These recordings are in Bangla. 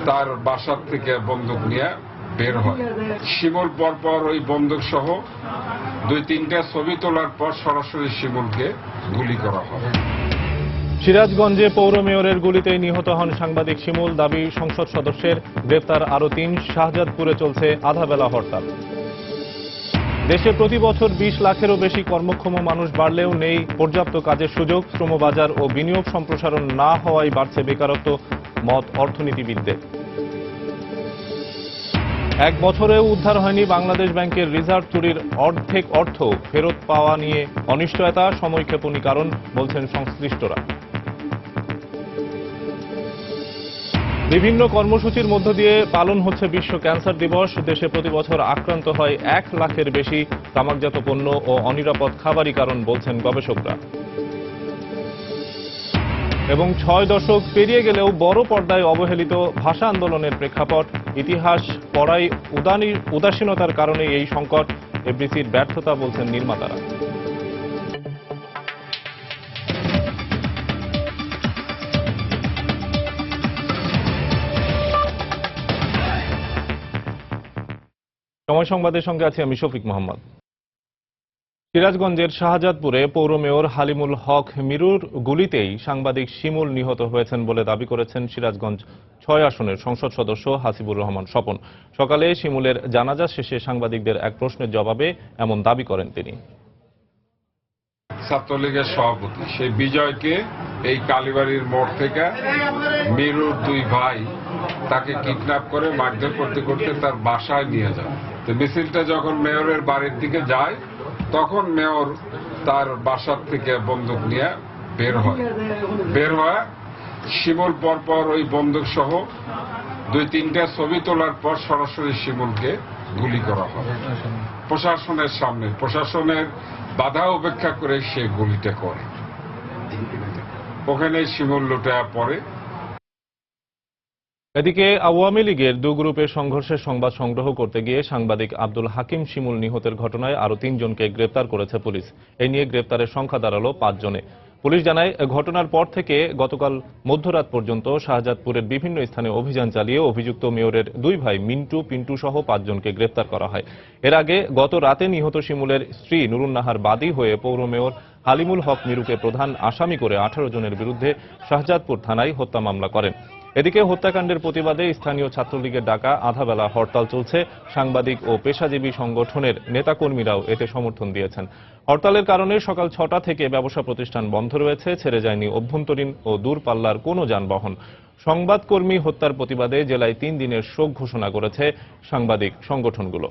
তার বাসার থেকে বন্দুক নিয়ে বের হয়। শিমুল পরপর ওই বন্দুক সহ 2-3টা ছবি তোলার পর সরাসরি শিমুলকে গুলি করা হয়। সিরাজগঞ্জে পৌর মেয়রের গুলিতেই নিহত হন সাংবাদিক শিমুল। দাবি সংসদ সদস্যের, গ্রেপ্তার আরো 3। শাহজাদপুরে চলছে আধাবেলা হরতাল। দেশে প্রতি বছর 20 লাখেরও বেশি কর্মক্ষম মানুষ বাড়লেও নেই পর্যাপ্ত কাজের সুযোগ। শ্রমবাজার ও বিনিয়োগ সম্প্রসারণ না হওয়ায় বাড়ছে বেকারত্ব, মত অর্থনীতিবিদদের। এক বছরেও উদ্ধার হয়নি বাংলাদেশ ব্যাংকের রিজার্ভ চুরির অর্ধেক অর্থ ফেরত পাওয়া নিয়ে অনিশ্চয়তা, সময়ক্ষেপণী কারণ বলছেন সংশ্লিষ্টরা। বিভিন্ন কর্মসূচির মধ্য দিয়ে পালন হচ্ছে বিশ্ব ক্যান্সার দিবস। দেশে প্রতি বছর আক্রান্ত হয় 1 লাখের বেশি। তামাকজাত পণ্য ও অনিরাপদ খাবারই কারণ বলছেন গবেষকরা। এবং 6 দশক পেরিয়ে গেলেও বড় পর্দায় অবহেলিত ভাষা আন্দোলনের প্রেক্ষাপট, ইতিহাস পড়াই উদাসীনতার কারণে এই সংকট, এফডিসির ব্যর্থতা বলছেন নির্মাতারা। সময় সংবাদের সঙ্গে আছি আমি শফিক মোহাম্মদ। সিরাজগঞ্জের শাহজাদপুরে পৌর মেয়র হালিমুল হক মিরুর গুলিতেই সাংবাদিক শিমুল নিহত হয়েছেন বলে দাবি করেছেন সিরাজগঞ্জ 6 আসনের সংসদ সদস্য হাসিবুর রহমান স্বপন। সকালে শিমুলের জানাজা শেষে সাংবাদিকদের এক প্রশ্নের জবাবে এমন দাবি করেন তিনি। ছাত্রলীগের সভাপতি সেই বিজয়কে এই কালীবাড়ির মোড় থেকে মিরুর 2 ভাই তাকে কিডন্যাপ করে মারধর করতে করতে তার বাসায় নিয়ে যায়। তো মিছিলটা যখন মেয়রের বাড়ির দিকে যায় তখন মেয়র তার বাসার থেকে বন্দুক নিয়ে বের হয়। শিমুল পরপর ওই বন্দুক সহ 2-3টা ছবি তোলার পর সরাসরি শিমুলকে গুলি করা হয়। প্রশাসনের সামনে, প্রশাসনের বাধা উপেক্ষা করে সে গুলিটা করে। ওখানে শিমুল লুটে পড়ে। এদিকে আওয়ামী লীগের 2 গ্রুপের সংঘর্ষের সংবাদ সংগ্রহ করতে গিয়ে সাংবাদিক আব্দুল হাকিম শিমুল নিহতের ঘটনায় আরো 3 জনকে গ্রেপ্তার করেছে পুলিশ। এই নিয়ে গ্রেপ্তারের সংখ্যা দাঁড়ালো 5 জনে। পুলিশ জানায়, ঘটনার পর থেকে গতকাল মধ্যরাত পর্যন্ত শাহজাদপুরের বিভিন্ন স্থানে অভিযান চালিয়ে অভিযুক্ত মেয়রের 2 ভাই মিন্টু, পিন্টু সহ 5 জনকে গ্রেপ্তার করা হয়। এর আগে গত রাতে নিহত শিমুলের স্ত্রী নুরুন্নাহার বাদী হয়ে পৌর মেয়র হালিমুল হক মিরুকে প্রধান আসামি করে 18 জনের বিরুদ্ধে শাহজাদপুর থানায় হত্যা মামলা করেন। এদিকে হত্যাকাণ্ডের প্রতিবাদে স্থানীয় ছাত্রলীগের ডাকা আধাবেলা হরতাল চলছে। সাংবাদিক ও পেশাজীবী সংগঠনের নেতাকর্মীরাও এতে সমর্থন দিয়েছেন। হরতালের কারণে সকাল 6টা থেকে ব্যবসা প্রতিষ্ঠান বন্ধ রয়েছে, ছেড়ে যায়নি অভ্যন্তরীণ ও দূরপাল্লার কোনো যানবাহন। সংবাদকর্মী হত্যার প্রতিবাদে জেলায় 3 দিনের শোক ঘোষণা করেছে সাংবাদিক সংগঠনগুলো।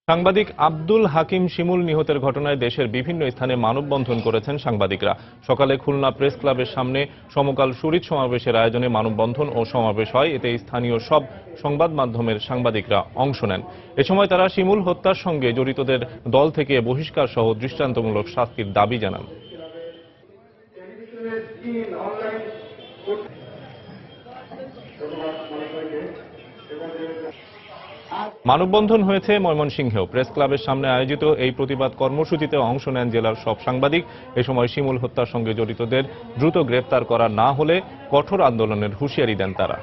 সাংবাদিক আব্দুল হাকিম শিমুল নিহতের ঘটনায় দেশের বিভিন্ন স্থানে মানববন্ধন করেছেন সাংবাদিকরা। সকালে খুলনা প্রেস ক্লাবের সামনে সমকাল শরীর সমাবেশের আয়োজনে মানববন্ধন ও সমাবেশ হয়। এতে স্থানীয় সব সংবাদ মাধ্যমের সাংবাদিকরা অংশ নেন। এ সময় তারা শিমুল হত্যার সঙ্গে জড়িতদের দল থেকে বহিষ্কার সহ দৃষ্টান্তমূলক শাস্তির দাবি জানান। মানববন্ধন হয়েছে ময়মনসিংহেও। প্রেস ক্লাবের সামনে আয়োজিত এই প্রতিবাদ কর্মসূচিতে অংশ নেন জেলার সব সাংবাদিক। এ সময় শিমুল হত্যার সঙ্গে জড়িতদের দ্রুত গ্রেফতার করা না হলে কঠোর আন্দোলনের হুঁশিয়ারি দেন তারা।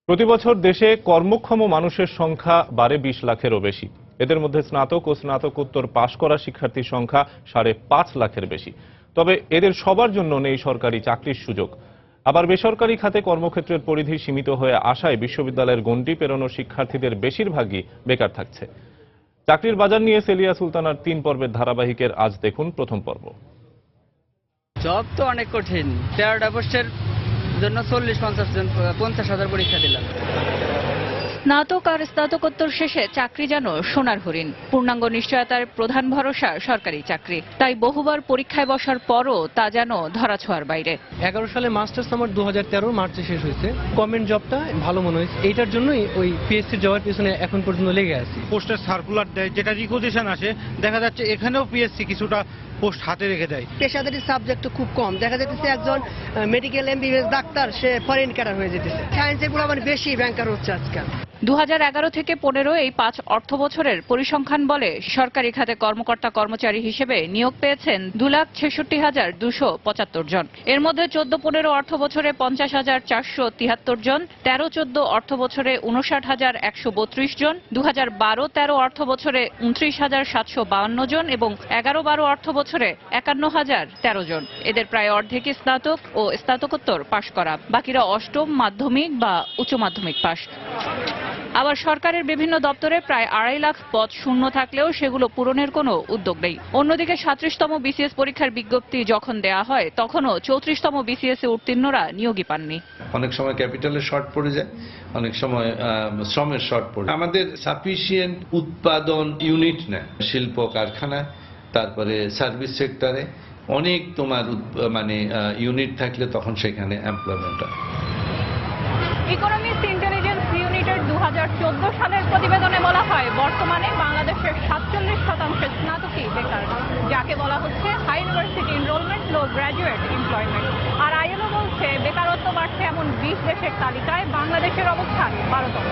প্রতিবছর দেশে কর্মক্ষম মানুষের সংখ্যা বাড়ে 20 লাখেরও বেশি। এদের মধ্যে স্নাতক ও স্নাতকোত্তর পাশ করা শিক্ষার্থীর সংখ্যা 5.5 লাখের বেশি। তবে এদের সবার জন্য নেই সরকারি চাকরির সুযোগ। আবার বেসরকারি খাতে কর্মক্ষেত্রের পরিধি সীমিত হয়ে আসায় বিশ্ববিদ্যালয়ের গণ্ডি পেরোনো শিক্ষার্থীদের বেশিরভাগই বেকার থাকছে। চাকরির বাজার নিয়ে সেলিয়া সুলতানার 3 পর্বের ধারাবাহিকের আজ দেখুন প্রথম পর্ব। জব তো অনেক কঠিন। 13টা পোস্টের জন্য 40-50,000 পরীক্ষা দিলাম। স্নাতক আর স্নাতকোত্তর শেষে চাকরি যেন সোনার হরিণ। পূর্ণাঙ্গ নিশ্চয়তার প্রধান ভরসা সরকারি চাকরি। তাই বহুবার পরীক্ষায় বসার পরও তা যেন ধরাছোঁয়ার বাইরে। 11 সালে মাস্টার্স আমার 2013 মার্চে শেষ হয়েছে। গভর্নমেন্ট জবটা ভালো মনে হয়েছে, এইটার জন্যই ওই পিএসসি জবের পিছনে এখন পর্যন্ত লেগে আছি। পোস্টের সার্কুলার দেয়, যেটা রিকোজিশন আসে, দেখা যাচ্ছে এখানেও পিএসসি কিছুটা পোস্ট হাতে রেখে দেয়। পেশাদারি সাবজেক্ট খুব কম দেখা যাচ্ছে। একজন মেডিকেল এমবিবিএস ডাক্তার সে ফরেন ক্যাডার হয়ে যেতেছে। সায়েন্সের গুলো বেশি ব্যাংকার হচ্ছে আজকাল। 2011 থেকে 15 এই 5 অর্থ বছরের পরিসংখ্যান বলে সরকারি খাতে কর্মকর্তা কর্মচারী হিসেবে নিয়োগ পেয়েছেন 2,66,275 জন। এর মধ্যে 14-15 অর্থ বছরে 50,473 জন, 13-14 অর্থ বছরে 59,132 জন, 2012-13 অর্থ বছরে 29,752 জন এবং 11-12 অর্থ বছরে 51,013 জন। এদের প্রায় অর্ধেকই স্নাতক ও স্নাতকোত্তর পাশ করা, বাকিরা অষ্টম, মাধ্যমিক বা উচ্চ মাধ্যমিক পাশ। আবার সরকারের বিভিন্ন দপ্তরে প্রায় 2.5 লাখ পদ শূন্য থাকলেও সেগুলো পূরণের কোনো উদ্যোগ নেই। অন্যদিকে 37তম বিসিএস পরীক্ষার বিজ্ঞপ্তি যখন দেয়া হয় তখনও 34তম বিসিএস এ উত্তীর্ণরা নিয়োগই পাননি। অনেক সময় ক্যাপিটালের শর্ট পড়ে যায়, অনেক সময় শ্রমের শর্ট পড়ে। আমাদের সাফিসিয়েন্ট উৎপাদন ইউনিট নেই শিল্প কারখানায়, তারপরে সার্ভিস সেক্টরে অনেক তোমার ইউনিট থাকলে তখন সেখানে এমপ্লয়মেন্ট হয়। ইকোনমিক্স ইন্টেলিজেন্স ইউনিটের 2014 সালের প্রতিবেদনে বলা হয় বর্তমানে বাংলাদেশের 47% স্নাতকই বেকার, যাকে বলা হচ্ছে হাই ইউনিভার্সিটি এনরোলমেন্ট লো গ্র্যাজুয়েট এমপ্লয়মেন্ট। আর আইএলও বলছে বেকারত্ব বাড়ছে এমন 20 দেশের তালিকায় বাংলাদেশের অবস্থান 12তম।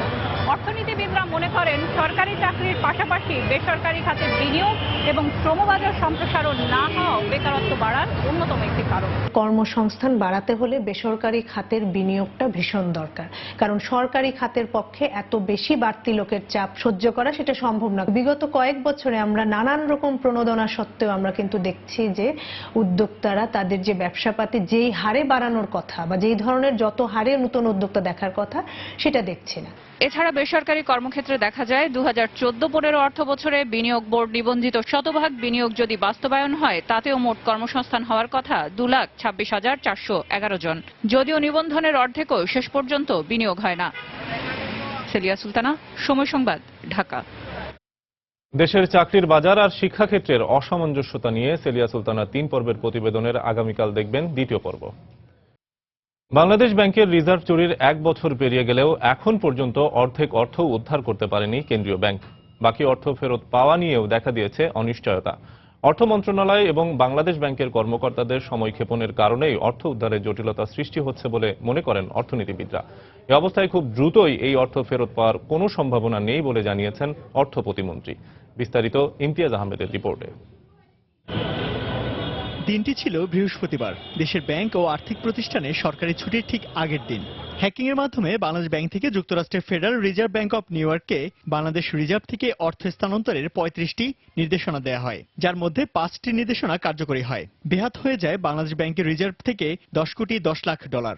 অর্থনীতিবিদরা মনে করেন সরকারি চাকরির পাশাপাশি বেসরকারি খাতে বিনিয়োগ এবং শ্রমবাজার সম্প্রসারণ না হওয়া বেকারত্ব বাড়ার অন্যতম একটি কারণ। কর্মসংস্থান বাড়াতে হলে বেসরকারি খাতের বিনিয়োগটা ভীষণ দরকার, কারণ সরকারি খাতের পক্ষে এত বেশি বাড়তি লোকের চাপ সহ্য করা সেটা সম্ভব না। বিগত কয়েক বছরে আমরা নানান রকম প্রণোদনা সত্ত্বেও আমরা কিন্তু দেখছি যে উদ্যোক্তারা তাদের যে ব্যবসাপাতি যেই হারে বাড়ানোর কথা বা যেই ধরনের যত হারে নতুন উদ্যোক্তা দেখার কথা সেটা দেখছি না। এছাড়া বেসরকারি কর্মক্ষেত্রে দেখা যায় 2014-15 অর্থ বছরে বিনিয়োগ বোর্ড নিবন্ধিত শতভাগ বিনিয়োগ যদি বাস্তবায়ন হয় তাতেও মোট কর্মসংস্থান হওয়ার কথা 2,26,411 জন, যদিও নিবন্ধনের অর্ধেকও শেষ পর্যন্ত বিনিয়োগ হয় না। সেলিয়া সুলতানা, সময় সংবাদ, ঢাকা। দেশের চাকরির বাজার আর শিক্ষাক্ষেত্রের অসামঞ্জস্যতা নিয়ে সেলিয়া সুলতানা 3 পর্বের প্রতিবেদনের আগামীকাল দেখবেন 2য় পর্ব। বাংলাদেশ ব্যাংকের রিজার্ভ চুরির 1 বছর পেরিয়ে গেলেও এখন পর্যন্ত অর্ধেক অর্থ উদ্ধার করতে পারেনি কেন্দ্রীয় ব্যাংক। বাকি অর্থ ফেরত পাওয়া নিয়েও দেখা দিয়েছে অনিশ্চয়তা। অর্থ মন্ত্রণালয় এবং বাংলাদেশ ব্যাংকের কর্মকর্তাদের সময়ক্ষেপণের কারণেই অর্থ উদ্ধারে জটিলতা সৃষ্টি হচ্ছে বলে মনে করেন অর্থনীতিবিদরা। এই অবস্থায় খুব দ্রুতই এই অর্থ ফেরত পাওয়ার কোনো সম্ভাবনা নেই বলে জানিয়েছেন অর্থ প্রতিমন্ত্রী। বিস্তারিত ইমতিয়াজ আহমেদের রিপোর্টে। দিনটি ছিল বৃহস্পতিবার, দেশের ব্যাংক ও আর্থিক প্রতিষ্ঠানে সরকারি ছুটির ঠিক আগের দিন। হ্যাকিং এর মাধ্যমে বাংলাদেশ ব্যাংক থেকে যুক্তরাষ্ট্রের federal reserve bank of new ইয়র্ককে বাংলাদেশ রিজার্ভ থেকে অর্থ স্থানান্তরের 35টি নির্দেশনা দেয়া হয়, যার মধ্যে 5টি নির্দেশনা কার্যকরী হয়। বেহাত হয়ে যায় বাংলাদেশ ব্যাংকের রিজার্ভ থেকে $10,10,00,000।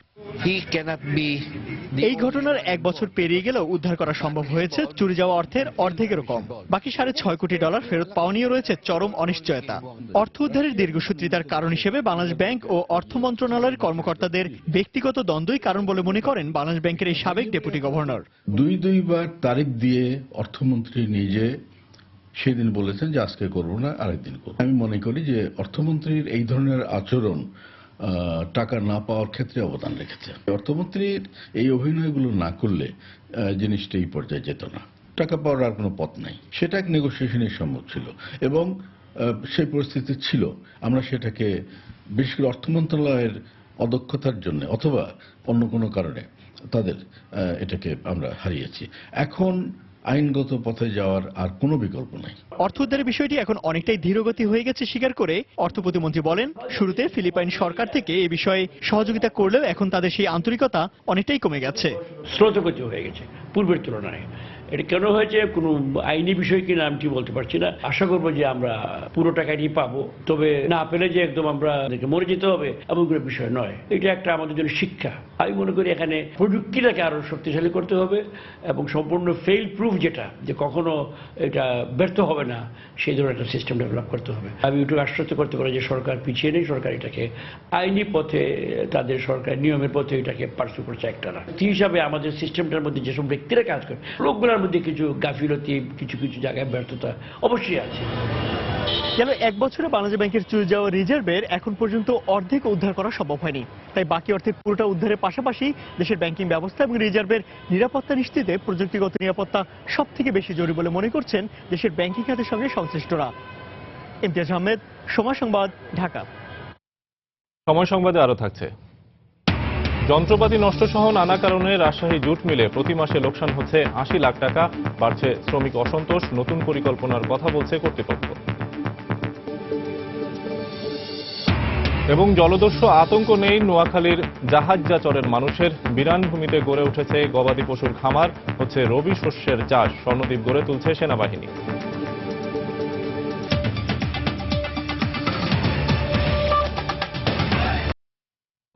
এই ঘটনার 1 বছর পেরিয়ে গেলেও উদ্ধার করা সম্ভব হয়েছে চুরি যাওয়া অর্থের অর্ধেকেরও কম। বাকি $6.5 কোটি ফেরত পাওয়া নিয়ে রয়েছে চরম অনিশ্চয়তা। অর্থ উদ্ধারের দীর্ঘসূত্রিতার কারণ হিসেবে বাংলাদেশ ব্যাংক ও অর্থ মন্ত্রণালয়ের কর্মকর্তাদের ব্যক্তিগত দ্বন্দ্বই কারণ বলে মনে করেন বাংলাদেশ ব্যাংকের এই সাবেক ডেপুটি গভর্নর। দুইবার তারিখ দিয়ে অর্থমন্ত্রী নিজে সেদিন বলেছেন যে আজকে করব না, আরেকদিন করব। আমি মনে করি যে অর্থমন্ত্রীর এই ধরনের আচরণ টাকা না পাওয়ার ক্ষেত্রে অবদান রেখেছে। অর্থমন্ত্রীর এই অভিনয়গুলো না করলে জিনিসটা এই পর্যায়ে যেত না। টাকা পাওয়ার আর কোনো পথ নাই, সেটা এক নেগোসিয়েশনের সম্ভব ছিল এবং সেই পরিস্থিতি ছিল। আমরা সেটাকে বিশেষ করে অর্থ মন্ত্রণালয়ের অদক্ষতার জন্য অথবা অন্য কোনো কারণে তাদের এটাকে আমরা হারিয়েছি। এখন আইনগত পথে যাওয়ার আর কোনো বিকল্প নাই। অর্থ উদ্ধারের বিষয়টি এখন অনেকটাই ধীরগতি হয়ে গেছে স্বীকার করে অর্থ প্রতিমন্ত্রী বলেন, শুরুতে ফিলিপাইন সরকার থেকে এ বিষয়ে সহযোগিতা করলেও এখন তাদের সেই আন্তরিকতা অনেকটাই কমে গেছে, স্রোতগতি হয়ে গেছে পূর্বের তুলনায়। এটা কেন হয়েছে কোনো আইনি বিষয় কিনা আমি ঠিক বলতে পারছি না। আশা করবো যে আমরা পুরো টাকাটি পাবো, তবে না পেলে যে একদম আমরা মরে যেতে হবে এমন কোনো বিষয় নয়। এটা একটা আমাদের জন্য শিক্ষা। আমি মনে করি এখানে প্রযুক্তিটাকে আরো শক্তিশালী করতে হবে এবং সম্পূর্ণ ফেল প্রুফ যেটা যে কখনো এটা ব্যর্থ হবে না সেই ধরনের একটা সিস্টেম ডেভেলপ করতে হবে। আমি একটু আশ্বস্ত করতে পারি যে সরকার পিছিয়ে নেই, সরকার এটাকে আইনি পথে তাদের সরকার নিয়মের পথে এটাকে পার্সু করছে একটা না। সেই হিসাবে আমাদের সিস্টেমটার মধ্যে যেসব ব্যক্তিরা কাজ করে লোকগুলোর মধ্যে কিছু গাফিলতি, কিছু কিছু জায়গায় ব্যর্থতা অবশ্যই আছে। গেল 1 বছরে বাংলাদেশ ব্যাংকের চুরি যাওয়া রিজার্ভের এখন পর্যন্ত অর্ধেক উদ্ধার করা সম্ভব হয়নি। তাই বাকি অর্থের পুরোটা উদ্ধারের পাশাপাশি দেশের ব্যাংকিং ব্যবস্থা এবং রিজার্ভের নিরাপত্তা নিশ্চিতে প্রযুক্তিগত নিরাপত্তা সব থেকে বেশি জরুরি বলে মনে করছেন দেশের ব্যাংকিং খাতের সঙ্গে সংশ্লিষ্টরা। ইমতিয়াজ আহমেদ, সময় সংবাদ, ঢাকা। সময় সংবাদে আরো থাকছে। যন্ত্রপাতি নষ্ট সহ নানা কারণে রাজশাহী জুট মিলে প্রতি মাসে লোকসান হচ্ছে ৮০ লাখ টাকা। বাড়ছে শ্রমিক অসন্তোষ। নতুন পরিকল্পনার কথা বলছে কর্তৃপক্ষ। এবং জলদস্যু আতঙ্ক নেই নোয়াখালীর জাহাজযাচরের মানুষের। বিরানভূমিতে গড়ে উঠেছে গবাদি পশুর খামার। হচ্ছে রবি শস্যের চাষ। স্বর্ণদ্বীপ গড়ে তুলছে সেনাবাহিনী।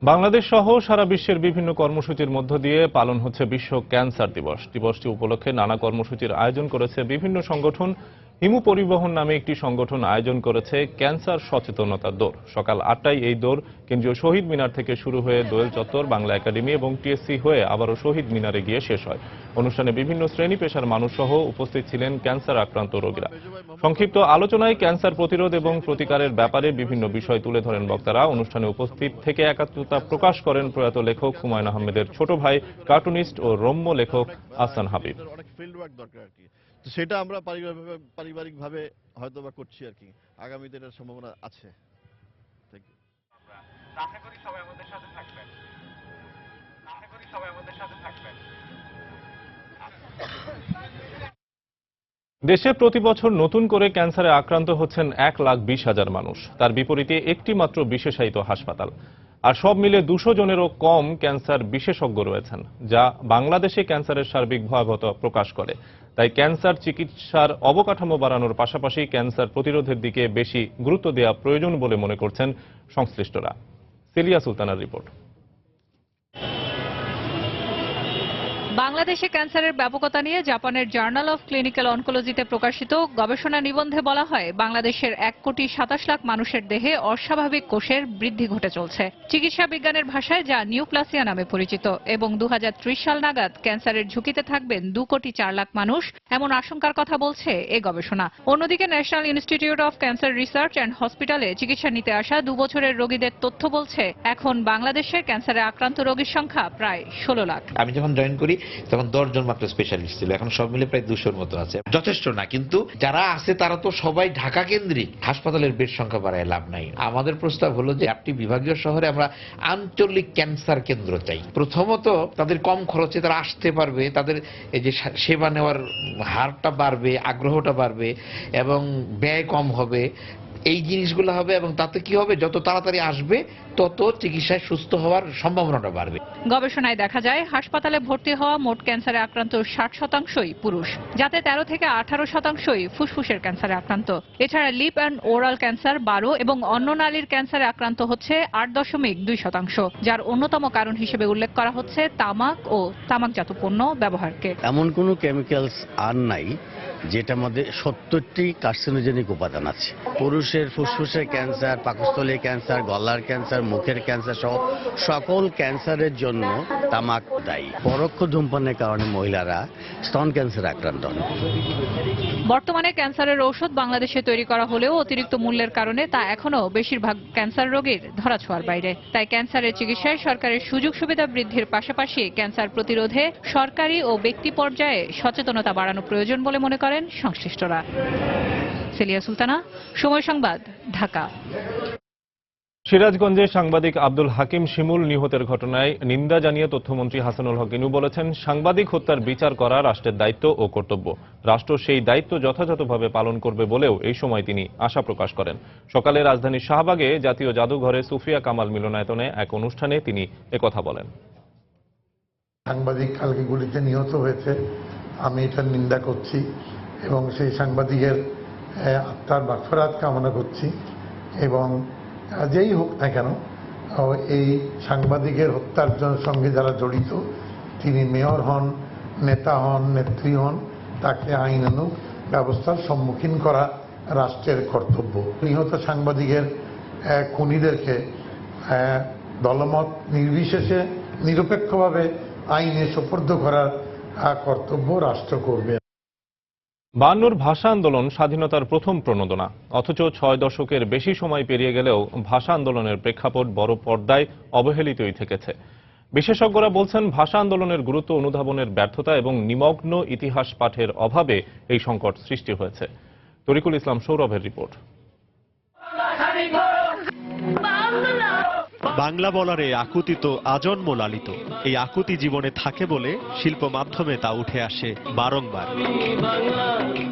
বাংলাদেশ সহ সারা বিশ্বের বিভিন্ন কর্মসূচির মধ্য দিয়ে পালন হচ্ছে বিশ্ব ক্যান্সার দিবস। দিবসটি উপলক্ষে নানা কর্মসূচির আয়োজন করেছে বিভিন্ন সংগঠন। হিমু পরিবহন নামে একটি সংগঠন আয়োজন করেছে ক্যান্সার সচেতনতা দৌড়। সকাল ৮টায় এই দৌড় কেন্দ্রীয় শহীদ মিনার থেকে শুরু হয়ে দোয়েল চত্বর, বাংলা একাডেমি এবং টিএসসি হয়ে আবারও শহীদ মিনারে গিয়ে শেষ হয়। অনুষ্ঠানে বিভিন্ন শ্রেণী পেশার মানুষ সহ উপস্থিত ছিলেন ক্যান্সার আক্রান্ত রোগীরা। সংক্ষিপ্ত আলোচনায় ক্যান্সার প্রতিরোধ এবং প্রতিকারের ব্যাপারে বিভিন্ন বিষয় তুলে ধরেন বক্তারা। অনুষ্ঠানে উপস্থিত থেকে একাত্মতা প্রকাশ করেন প্রয়াত লেখক হুমায়ুন আহমেদের ছোট ভাই, কার্টুনিস্ট ও রম্য লেখক আহসান হাবিব। তো সেটা আমরা পারিবারিকভাবে হয়তো বা করছি আর কি। আগামীতে এটার সম্ভাবনা আছে। দেশে প্রতি বছর নতুন করে ক্যান্সারে আক্রান্ত হচ্ছেন 1,20,000 মানুষ। তার বিপরীতে একটি মাত্র বিশেষায়িত হাসপাতাল। আর সব মিলে 200 জনেরও কম ক্যান্সার বিশেষজ্ঞ রয়েছেন, যা বাংলাদেশে ক্যান্সারের সার্বিক ভয়াবহতা প্রকাশ করে। তাই ক্যান্সার চিকিৎসার অবকাঠামো বাড়ানোর পাশাপাশি ক্যান্সার প্রতিরোধের দিকে বেশি গুরুত্ব দেওয়া প্রয়োজন বলে মনে করছেন সংশ্লিষ্টরা। সেলিয়া সুলতানার রিপোর্ট। বাংলাদেশে ক্যান্সারের ব্যাপকতা নিয়ে জাপানের জার্নাল অফ ক্লিনিক্যাল অনকোলজিতে প্রকাশিত গবেষণা নিবন্ধে বলা হয়, বাংলাদেশের 1,27,00,000 মানুষের দেহে অস্বাভাবিক কোষের বৃদ্ধি ঘটে চলছে। চিকিৎসা বিজ্ঞানের ভাষায় যা নিউপ্লাসিয়া নামে পরিচিত। এবং 2030 সাল নাগাদ ক্যান্সারের ঝুঁকিতে থাকবেন 2,04,00,000 মানুষ, এমন আশঙ্কার কথা বলছে এই গবেষণা। অন্যদিকে national institute of cancer research and হসপিটালে চিকিৎসা নিতে আসা 2 বছরের রোগীদের তথ্য বলছে, এখন বাংলাদেশে ক্যান্সারে আক্রান্ত রোগীর সংখ্যা প্রায় 16 লাখ। আমি যখন জয়েন করি তখন 10 জন মাত্র স্পেশালিস্ট ছিল, এখন সব মিলে প্রায় 200-র মতো আছে। যথেষ্ট না, কিন্তু যারা আছে তারা তো সবাই ঢাকা কেন্দ্রিক। হাসপাতালের বেড সংখ্যা বাড়ায় লাভ নাই। আমাদের প্রস্তাব হলো যে 8টি বিভাগীয় শহরে আমরা আঞ্চলিক ক্যান্সার কেন্দ্র চাই। প্রথমত তাদের কম খরচে তারা আসতে পারবে, তাদের এই যে সেবা নেওয়ার হারটা বাড়বে, আগ্রহটা বাড়বে এবং ব্যয় কম হবে। এই জিনিসগুলো হবে এবং তাতে কি হবে, যত তাড়াতাড়ি আসবে তত চিকিৎসায় সুস্থ হওয়ার সম্ভাবনাটা বাড়বে। গবেষণায় দেখা যায়, হাসপাতালে ভর্তি হওয়া মোট ক্যান্সারে আক্রান্ত 60%ই পুরুষ, যাতে 13 থেকে 18% ফুসফুসের ক্যান্সারে আক্রান্ত। এছাড়া লিপ অ্যান্ড ওরাল ক্যান্সার 12 এবং অন্য নালীর ক্যান্সারে আক্রান্ত হচ্ছে 8.2%, যার অন্যতম কারণ হিসেবে উল্লেখ করা হচ্ছে তামাক ও তামাকজাত পণ্য ব্যবহারকে। এমন কোনো কেমিক্যালস আর নাই যেটার মধ্যে 70টি কার্সিনোজেনিক উপাদান আছে। পুরুষের ফুসফুসের ক্যান্সার, পাকস্থলীর ক্যান্সার, গলার ক্যান্সার, মুখের ক্যান্সার সহ সকল ক্যান্সারের জন্য তামাক দায়ী। পরোক্ষ ধূমপানের কারণে মহিলারা স্তন ক্যান্সার আক্রান্ত হন। বর্তমানে ক্যান্সারের ঔষধ বাংলাদেশে তৈরি করা হলেও অতিরিক্ত মূল্যের কারণে তা এখনো বেশিরভাগ ক্যান্সার রোগীর ধরাছোঁয়ার বাইরে। তাই ক্যান্সারের চিকিৎসায় সরকারের সুযোগ সুবিধা বৃদ্ধির পাশাপাশি ক্যান্সার প্রতিরোধে সরকারি ও ব্যক্তি পর্যায়ে সচেতনতা বাড়ানো প্রয়োজন বলে মনে করেন সংশ্লিষ্টরা। সেলিয়া সুলতানা, সময় সংবাদ, ঢাকা। সিরাজগঞ্জে সাংবাদিক আব্দুল হাকিম শিমুল নিহতের ঘটনায় নিন্দা জানিয়ে তথ্যমন্ত্রী হাসানুল হক ইনু বলেছেন, সাংবাদিক হত্যার বিচার করা রাষ্ট্রের দায়িত্ব ও কর্তব্য। রাষ্ট্র সেই দায়িত্ব যথাযথভাবে পালন করবে বলেও এই সময় তিনি আশা প্রকাশ করেন। সকালে রাজধানীর শাহবাগে জাতীয় জাদুঘরে সুফিয়া কামাল মিলনায়তনে এক অনুষ্ঠানে তিনি একথা বলেন। সাংবাদিক কালকে গুলিতে নিহত হয়েছে, আমি এটার নিন্দা করছি এবং সেই সাংবাদিকের আত্মার মাগফিরাত কামনা করছি। এবং যেই হোক না কেন, এই সাংবাদিকের হত্যার সঙ্গে যারা জড়িত, তিনি মেয়র হন, নেতা হন, নেত্রী হন, তাকে আইনানুগ ব্যবস্থার সম্মুখীন করা রাষ্ট্রের কর্তব্য। নিহত সাংবাদিকের খুনিদেরকে দলমত নির্বিশেষে নিরপেক্ষভাবে আইনে সোপর্দ করার কর্তব্য রাষ্ট্র করবে। 52 ভাষা আন্দোলন স্বাধীনতার প্রথম প্রণোদনা, অথচ 6 দশকের বেশি সময় পেরিয়ে গেলেও ভাষা আন্দোলনের প্রেক্ষাপট বড় পর্দায় অবহেলিতই থেকেছে। বিশেষজ্ঞরা বলছেন, ভাষা আন্দোলনের গুরুত্ব অনুধাবনের ব্যর্থতা এবং নিমগ্ন ইতিহাস পাঠের অভাবে এই সংকট সৃষ্টি হয়েছে। তরিকুল ইসলাম সৌরভের রিপোর্ট। বাংলা বলারে আকুতি তো আজন্ম লালিত। এই আকুতি জীবনে থাকে বলে শিল্প মাধ্যমে তা উঠে আসে বারংবার।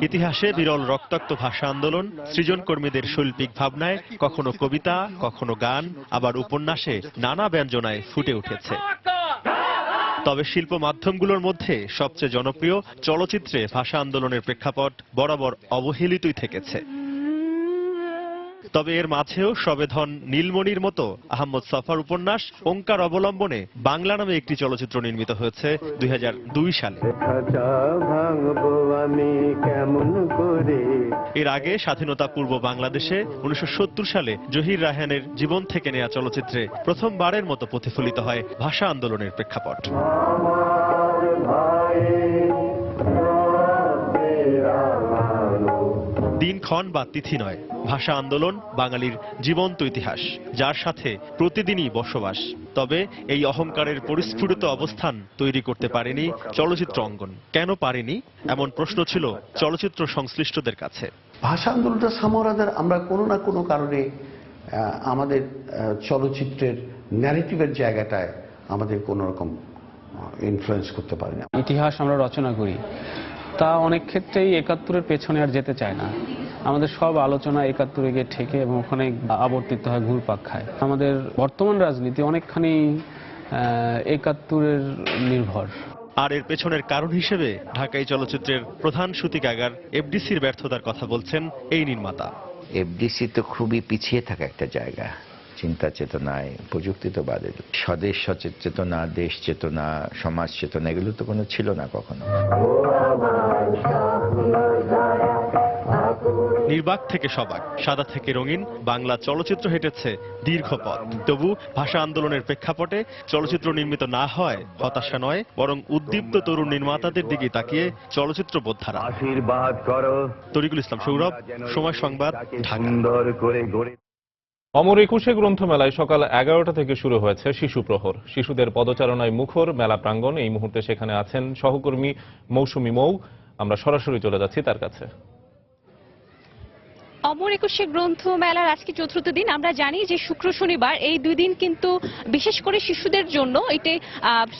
ইতিহাসে বিরল রক্তাক্ত ভাষা আন্দোলন, সৃজন কর্মীদের শৈল্পিক ভাবনায় কখনো কবিতা, কখনো গান, আবার উপন্যাসে নানা ব্যঞ্জনায় ফুটে উঠেছে। তবে শিল্প মাধ্যমগুলোর মধ্যে সবচেয়ে জনপ্রিয় চলচ্চিত্রে ভাষা আন্দোলনের প্রেক্ষাপট বরাবর অবহেলিতই থেকেছে। তবে এর মাঝেও সবেধন নীলমণির মতো আহমদ ছফার উপন্যাস ওঙ্কার অবলম্বনে বাংলা নামে একটি চলচ্চিত্র নির্মিত হয়েছে 2002 সালে। এর আগে স্বাধীনতা পূর্ব বাংলাদেশে 1970 সালে জহির রায়হানের জীবন থেকে নেয়া চলচ্চিত্রে প্রথমবারের মতো প্রতিফলিত হয় ভাষা আন্দোলনের প্রেক্ষাপট। দিনক্ষণ বা তিথি নয়, ভাষা আন্দোলন বাঙালির জীবন্ত ইতিহাস, যার সাথে প্রতিদিনই বসবাস। তবে এই অহংকারের পরিস্ফুটিত অবস্থান তৈরি করতে পারেনি চলচ্চিত্র অঙ্গন। কেন পারেনি, এমন প্রশ্ন ছিল চলচ্চিত্র সংশ্লিষ্টদের কাছে। ভাষা আন্দোলনটা সামরাদের আমরা কোনো না কোনো কারণে আমাদের চলচ্চিত্রের ন্যারেটিভের জায়গাটায় আমাদের কোনো রকম ইনফ্লুয়েন্স করতে পারি না। ইতিহাস আমরা রচনা করি, তা অনেক ক্ষেত্রেই ৭১-এর পেছনে আর যেতে চায় না। আমাদের সব আলোচনা ৭১-এ গিয়ে ঠেকে এবং ওখানে আবর্তিত হয়, ঘুরপাক খায়। আমাদের বর্তমান রাজনীতি অনেকখানি ৭১-এর নির্ভর। আর এর পেছনের কারণ হিসেবে ঢাকাই চলচ্চিত্রের প্রধান সূতিকাগার এফডিসির ব্যর্থতার কথা বলছেন এই নির্মাতা। এফডিসি তো খুবই পিছিয়ে থাকা একটা জায়গা, চিন্তা চেতনায়, প্রযুক্তি তো বাদে। স্বদেশ সচেতনা, দেশ চেতনা, সমাজ চেতনা এগুলো তো কোনো ছিল না কখনো। নির্বাক থেকে সবাক, সাদা থেকে রঙিন, বাংলা চলচ্চিত্র হেঁটেছে দীর্ঘ পথ। তবু ভাষা আন্দোলনের প্রেক্ষাপটে চলচ্চিত্র নির্মিত না হয় হতাশা নয়, বরং উদ্দীপ্ত তরুণ নির্মাতাদের দিকে তাকিয়ে চলচ্চিত্র বোদ্ধারা। তরিকুল ইসলাম সৌরভ, সময় সংবাদ, ঢাকা। অমর একুশে গ্রন্থমেলায় সকাল 11টা থেকে শুরু হয়েছে শিশু প্রহর। শিশুদের পদচারণায় মুখর মেলা প্রাঙ্গণ। এই মুহূর্তে সেখানে আছেন সহকর্মী মৌসুমী মৌ। আমরা সরাসরি চলে যাচ্ছি তার কাছে। অমর একুশে গ্রন্থ মেলার আজকে চতুর্থ দিন। আমরা জানি যে শুক্র শনিবার এই দুই দিন কিন্তু বিশেষ করে শিশুদের জন্য এটি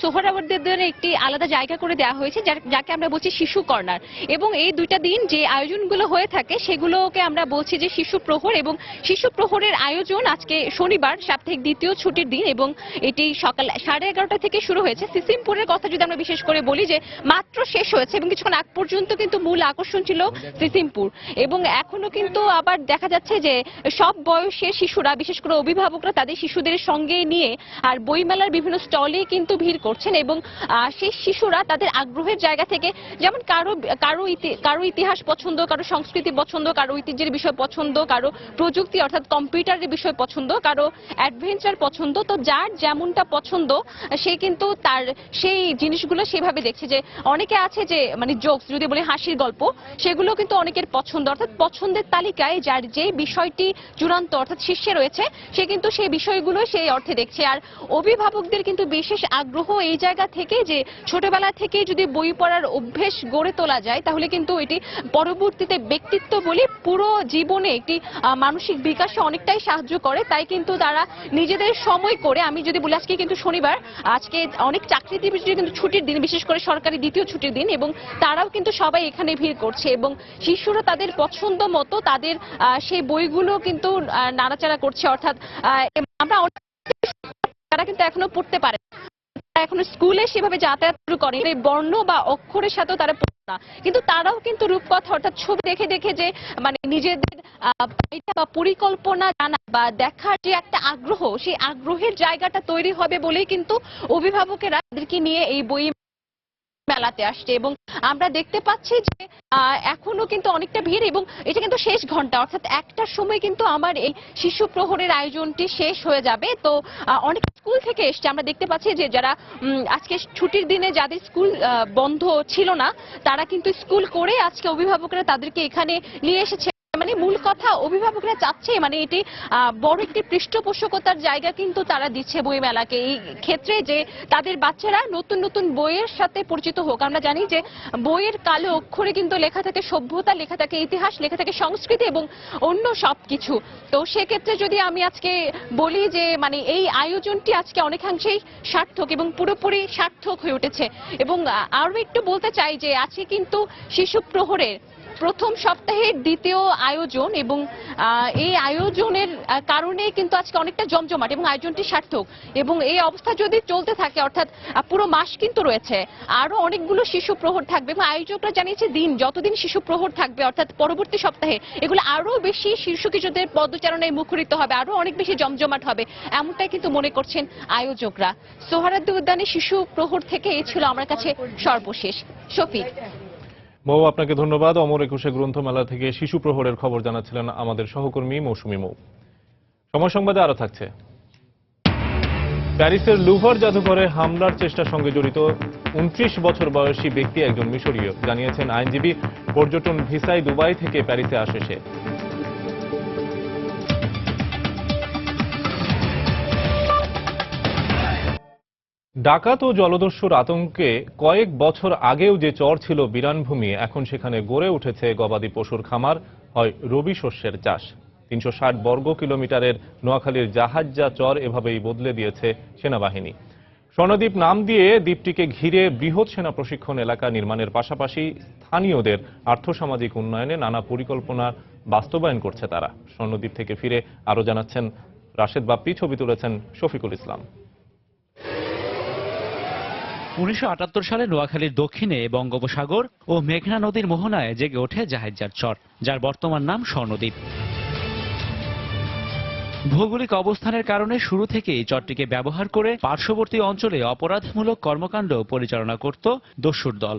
সোহরাওয়ার্দীদের একটি আলাদা জায়গা করে দেওয়া হয়েছে, যাকে আমরা বলছি শিশু কর্নার। এবং এই দুইটা দিন যে আয়োজনগুলো হয়ে থাকে সেগুলোকে আমরা বলছি যে শিশু প্রহর। এবং শিশু প্রহরের আয়োজন আজকে শনিবার, সাপ্তাহিক দ্বিতীয় ছুটির দিন, এবং এটি সকাল 11:30 থেকে শুরু হয়েছে। সিসিমপুরের কথা যদি আমরা বিশেষ করে বলি, যে মাত্র শেষ হয়েছে এবং কিছুক্ষণ আগ পর্যন্ত কিন্তু মূল আকর্ষণ ছিল সিসিমপুর। এবং এখনো কিন্তু আবার দেখা যাচ্ছে যে সব বয়সের শিশুরা, বিশেষ করে অভিভাবকরা তাদের শিশুদের সঙ্গে নিয়ে আর বইমেলার বিভিন্ন স্টলে কিন্তু ভিড় করছেন। এবং সেই শিশুরা তাদের আগ্রহের জায়গা থেকে, যেমন কারো ইতিহাস পছন্দ, কারো সংস্কৃতি পছন্দ, কারো ঐতিহ্যের বিষয় পছন্দ, কারো প্রযুক্তি অর্থাৎ কম্পিউটারের বিষয় পছন্দ, কারো অ্যাডভেঞ্চার পছন্দ। তো যার যেমনটা পছন্দ সে কিন্তু তার সেই জিনিসগুলো সেভাবে দেখছে। যে অনেকে আছে যে মানে জোকস যদি বলি, হাসির গল্প, সেগুলো কিন্তু অনেকের পছন্দ, অর্থাৎ পছন্দের তালিকায় যার যে বিষয়টি চূড়ান্ত অর্থাৎ শীর্ষে রয়েছে সে কিন্তু সেই বিষয়গুলো সেই অর্থে দেখছে। আর অভিভাবকদের কিন্তু বিশেষ আগ্রহ এই জায়গা থেকে যে ছোটবেলা থেকে যদি বই পড়ার অভ্যেস গড়ে তোলা যায় তাহলে কিন্তু এটি পরবর্তীতে ব্যক্তিত্ব বলে পুরো জীবনে একটি মানসিক বিকাশে অনেকটাই সাহায্য করে। তাই কিন্তু তারা নিজেদের সময় করে, আমি যদি বলি আজকে কিন্তু শনিবার, আজকে অনেক চাকরিজীবী কিন্তু ছুটির দিন, বিশেষ করে সরকারি দ্বিতীয় ছুটির দিন, এবং তারাও কিন্তু সবাই এখানে ভিড় করছে। এবং শিশুরা তাদের পছন্দ মতো তাদের সেই বইগুলো কিন্তু নাড়াচাড়া করছে। অর্থাৎ আমরা তারা কিন্তু এখনো পড়তে পারে, এখনো স্কুলে সেভাবে যাতায়াত শুরু করে, বর্ণ বা অক্ষরের সাথেও তারা পড়ে না, কিন্তু তারাও কিন্তু রূপকথা অর্থাৎ ছবি দেখে দেখে যে মানে নিজেদের বা পরিকল্পনা জানা বা দেখার যে একটা আগ্রহ, সেই আগ্রহের জায়গাটা তৈরি হবে বলেই কিন্তু অভিভাবকেরা তাদেরকে নিয়ে এই বই মেলাতে আসছে। এবং আমরা দেখতে পাচ্ছি যে এখনো কিন্তু অনেকটা ভিড়, এবং এটা কিন্তু শেষ ঘন্টা, অর্থাৎ 1টার সময় কিন্তু আমার এই শিশু প্রহরের আয়োজনটি শেষ হয়ে যাবে। তো অনেক স্কুল থেকে এসছে, আমরা দেখতে পাচ্ছি যে যারা আজকে ছুটির দিনে যাদের স্কুল বন্ধ ছিল না তারা কিন্তু স্কুল করে আজকে অভিভাবকরা তাদেরকে এখানে নিয়ে এসেছে। মানে মূল কথা অভিভাবকরা চাচ্ছে মানে এটি বড় একটি পৃষ্ঠপোষকতার জায়গা কিন্তু তারা দিচ্ছে বই মেলাকে, এই ক্ষেত্রে যে তাদের বাচ্চারা নতুন নতুন বইয়ের সাথে পরিচিত হোক। আমরা জানি যে বইয়ের কালো অক্ষরে কিন্তু লেখা থাকে সভ্যতা, লেখা থাকে ইতিহাস, লেখা থাকে সংস্কৃতি এবং অন্য সবকিছু। তো সেক্ষেত্রে যদি আমি আজকে বলি যে মানে এই আয়োজনটি আজকে অনেকাংশেই সার্থক এবং পুরোপুরি সার্থক হয়ে উঠেছে। এবং আরো একটু বলতে চাই যে আজকে কিন্তু শিশু প্রহরের প্রথম সপ্তাহের দ্বিতীয় আয়োজন এবং এই আয়োজনের কারণে কিন্তু আজকে অনেকটা জমজমাট এবং আয়োজনটি সার্থক। এবং এই অবস্থা যদি চলতে থাকে অর্থাৎ পুরো মাস কিন্তু রয়েছে, আরো অনেকগুলো শিশু প্রহর থাকবে এবং আয়োজকরা জানিয়েছে দিন যতদিন শিশু প্রহর থাকবে অর্থাৎ পরবর্তী সপ্তাহে এগুলো আরো বেশি শিশু কিশোরদের পদচারণায় মুখরিত হবে, আরো অনেক বেশি জমজমাট হবে, এমনটাই কিন্তু মনে করছেন আয়োজকরা। সোহরাওয়ার্দী উদ্যানে শিশু প্রহর থেকে এই ছিল আমার কাছে সর্বশেষ। শফিক। মৌ, আপনাকে ধন্যবাদ। অমর একুশে গ্রন্থমেলা থেকে শিশু প্রহরের খবর জানাচ্ছিলেন আমাদের সহকর্মী মৌসুমী মৌ। সময় সংবাদে আরো থাকছে, প্যারিসের লুভর জাদুঘরে হামলার চেষ্টার সঙ্গে জড়িত 29 বছর বয়সী ব্যক্তি একজন মিশরীয়, জানিয়েছেন আইনজীবী। পর্যটন ভিসায় দুবাই থেকে প্যারিসে আসে সে। ডাকাত ও জলদস্যুর আতঙ্কে কয়েক বছর আগেও যে চর ছিল বিরানভূমি, এখন সেখানে গড়ে উঠেছে গবাদি পশুর খামার, হয় রবি শস্যের চাষ। 360 বর্গ কিলোমিটারের নোয়াখালীর জাহাজজা চর এভাবেই বদলে দিয়েছে সেনাবাহিনী। স্বর্ণদ্বীপ নাম দিয়ে দ্বীপটিকে ঘিরে বৃহৎ সেনা প্রশিক্ষণ এলাকা নির্মাণের পাশাপাশি স্থানীয়দের আর্থসামাজিক উন্নয়নে নানা পরিকল্পনা বাস্তবায়ন করছে তারা। স্বর্ণদ্বীপ থেকে ফিরে আরো জানাচ্ছেন রাশেদ বাপ্পি, ছবি তুলেছেন শফিকুল ইসলাম। 1978 সালে নোয়াখালীর দক্ষিণে বঙ্গোপসাগর ও মেঘনা নদীর মোহনায় জেগে ওঠে জাহাজজার চর, যার বর্তমান নাম স্বর্ণদ্বীপ। ভৌগোলিক অবস্থানের কারণে শুরু থেকেই চরটিকে ব্যবহার করে পার্শ্ববর্তী অঞ্চলে অপরাধমূলক কর্মকাণ্ড পরিচালনা করত দস্যুর দল।